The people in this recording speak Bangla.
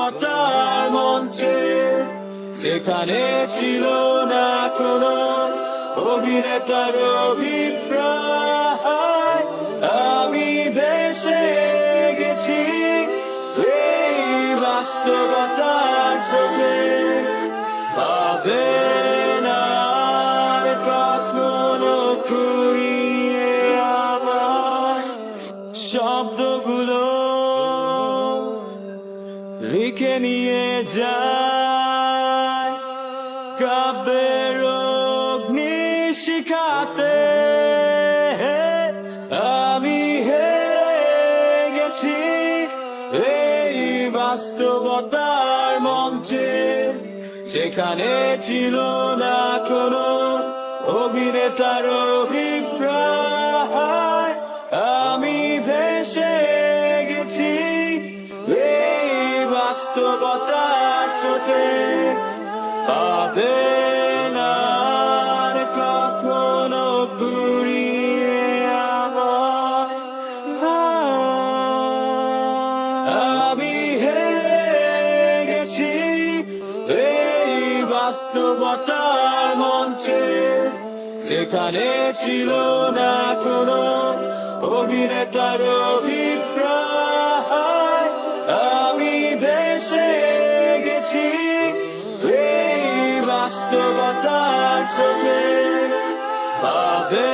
বাস্তবতার মঞ্চে, সেখানে ছিল না কোনো অভিনেতার অভিপ্রায়। আমি ভেসে গেছি এই বাস্তবতার স্রোতে, পাবে না আর কখনো কুড়িয়ে আমার শব্দগুলো লিখে নিয়ে যায় কাব্যের অগ্নি শিখাতে। আমি হেরে গেছি এই বাস্তবতার মঞ্চে, সেখানে ছিল না কোনো অভিনেতার অভিপ্রায়। আমি ভেসে গেছি এই বাস্তবতার স্রোতে, পাবে না আর কখনো কুড়িয়ে আমার। আমি হেরে গেছি এই বাস্তবতার মঞ্চে, সেখানে ছিল না কোনো অভিনেতার অভিপ্রায়। আমি ভেসে গেছি এই বাস্তবতার স্রোতে, পাবে